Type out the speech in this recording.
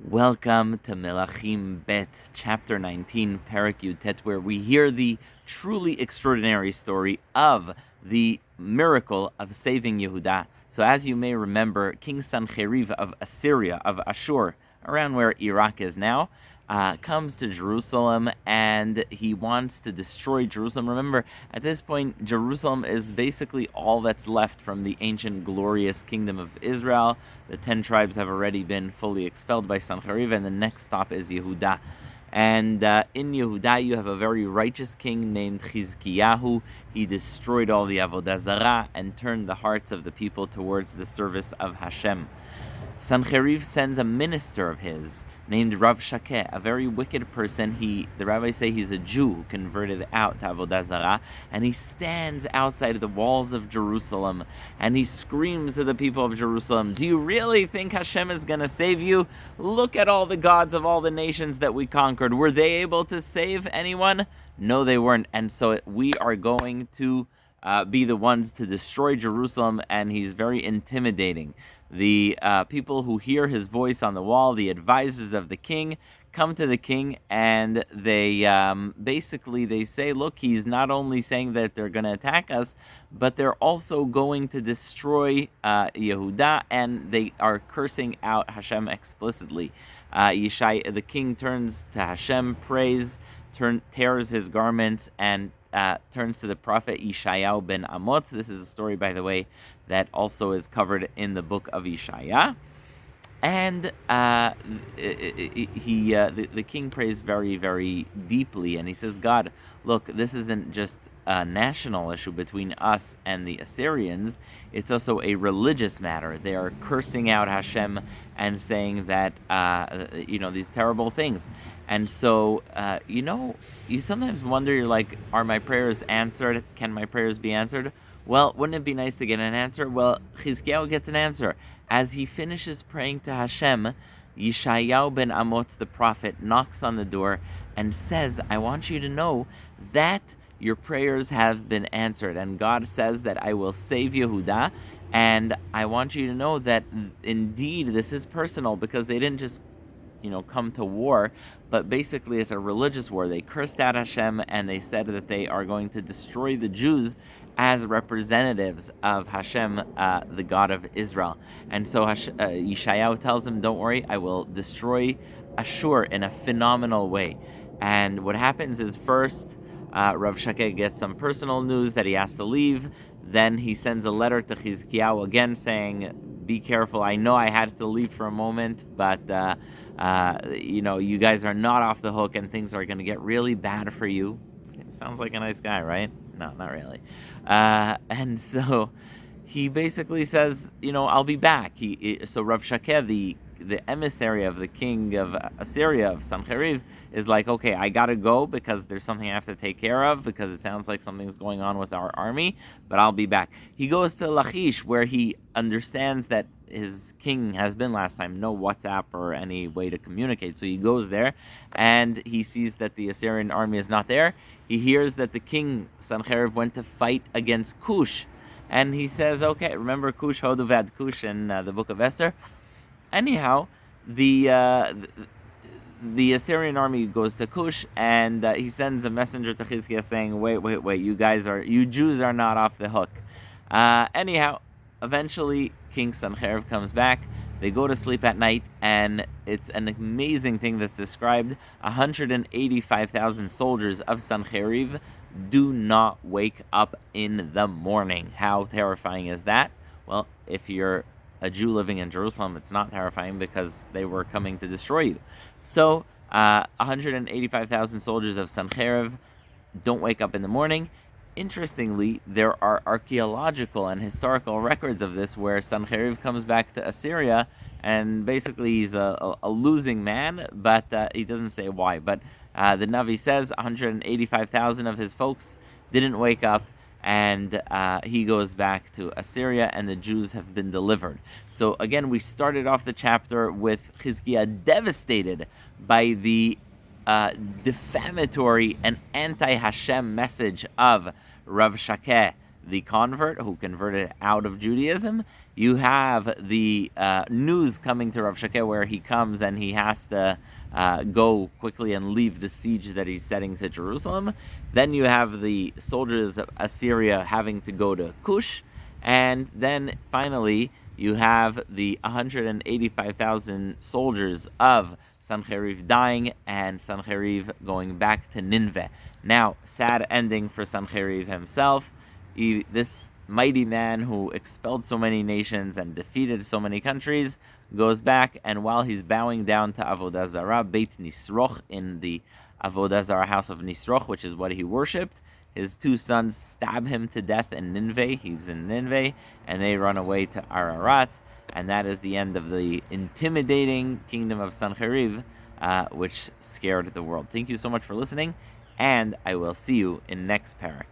Welcome to Melachim Bet, chapter 19, perek Yud, where we hear the truly extraordinary story of the miracle of saving Yehuda. So as you may remember, King Sancheriv of Assyria, of Ashur, around where Iraq is now, comes to Jerusalem and he wants to destroy Jerusalem. Remember, at this point, Jerusalem is basically all that's left from the ancient glorious kingdom of Israel. The 10 tribes have already been fully expelled by Sancheriv, and the next stop is Yehuda. And in Yehuda, you have a very righteous king named Chizkiyahu. He destroyed all the Avodah Zarah and turned the hearts of the people towards the service of Hashem. Sancheriv sends a minister of his named Rav Shakeh, a very wicked person. The rabbis say he's a Jew who converted out to Avodah Zarah, and he stands outside the walls of Jerusalem, and he screams to the people of Jerusalem, "Do you really think Hashem is going to save you? Look at all the gods of all the nations that we conquered. Were they able to save anyone? No, they weren't. And so we are going to be the ones to destroy Jerusalem," and he's very intimidating. The people who hear his voice on the wall, the advisors of the king, come to the king, and they basically say, look, he's not only saying that they're going to attack us, but they're also going to destroy Yehuda, and they are cursing out Hashem explicitly. The king turns to Hashem, prays, tears his garments, and turns to the prophet Yeshayahu ben Amot. This is a story, by the way, that also is covered in the book of Yeshaya. And the king prays very, very deeply, and he says, God, look, this isn't just a national issue between us and the Assyrians, it's also a religious matter. They are cursing out Hashem and saying that, these terrible things. And so, you sometimes wonder, you're like, are my prayers answered? Can my prayers be answered? Well, wouldn't it be nice to get an answer? Well, Chizkiyahu gets an answer. As he finishes praying to Hashem, Yeshayahu ben Amot, the prophet, knocks on the door and says, I want you to know that your prayers have been answered. And God says that I will save Yehuda. And I want you to know that indeed this is personal, because they didn't just come to war, but basically it's a religious war. They cursed out Hashem, and they said that they are going to destroy the Jews as representatives of Hashem, the God of Israel. And so Yeshayahu tells him, don't worry, I will destroy Ashur in a phenomenal way. And what happens is, first, Rav Shakeh gets some personal news that he has to leave. Then he sends a letter to Chizkiyahu again saying, be careful, I know I had to leave for a moment, but you guys are not off the hook, and things are going to get really bad for you. Sounds like a nice guy, right? No, not really. And so he basically says, I'll be back. So Rav Shakeh, the emissary of the king of Assyria, of Sancheriv, is like, okay, I gotta go because there's something I have to take care of, because it sounds like something's going on with our army, but I'll be back. He goes to Lachish, where he understands that his king has been last time, no WhatsApp or any way to communicate. So he goes there, and he sees that the Assyrian army is not there. He hears that the king, Sancheriv, went to fight against Cush, and he says, okay, remember Cush, Hoduvad Cush in the book of Esther? Anyhow, the Assyrian army goes to Cush, and he sends a messenger to Chizkiah saying, wait, you Jews are not off the hook. Anyhow, eventually King Sancheriv comes back. They go to sleep at night, and it's an amazing thing that's described. 185,000 soldiers of Sancheriv do not wake up in the morning. How terrifying is that? Well, if you're a Jew living in Jerusalem, it's not terrifying, because they were coming to destroy you. So 185,000 soldiers of Sancheriv don't wake up in the morning. Interestingly, there are archaeological and historical records of this, where Sancheriv comes back to Assyria, and basically he's a losing man, but he doesn't say why. But the Navi says 185,000 of his folks didn't wake up, and he goes back to Assyria, and the Jews have been delivered. So again, we started off the chapter with Chizkiah devastated by the defamatory and anti-Hashem message of Rav Shakeh, the convert who converted out of Judaism. You have the news coming to Rav Shakeh where he comes and he has to go quickly and leave the siege that he's setting to Jerusalem. Then you have the soldiers of Assyria having to go to Cush. And then finally, you have the 185,000 soldiers of Sancheriv dying and Sancheriv going back to Nineveh. Now, sad ending for Sancheriv himself. This mighty man who expelled so many nations and defeated so many countries goes back, and while he's bowing down to Avodah Zarah, Beit Nisroch, in the Avodah Zarah house of Nisroch, which is what he worshipped, his two sons stab him to death in Nineveh. He's in Nineveh, and they run away to Ararat, and that is the end of the intimidating kingdom of Sancheriv, which scared the world. Thank you so much for listening, and I will see you in next perek.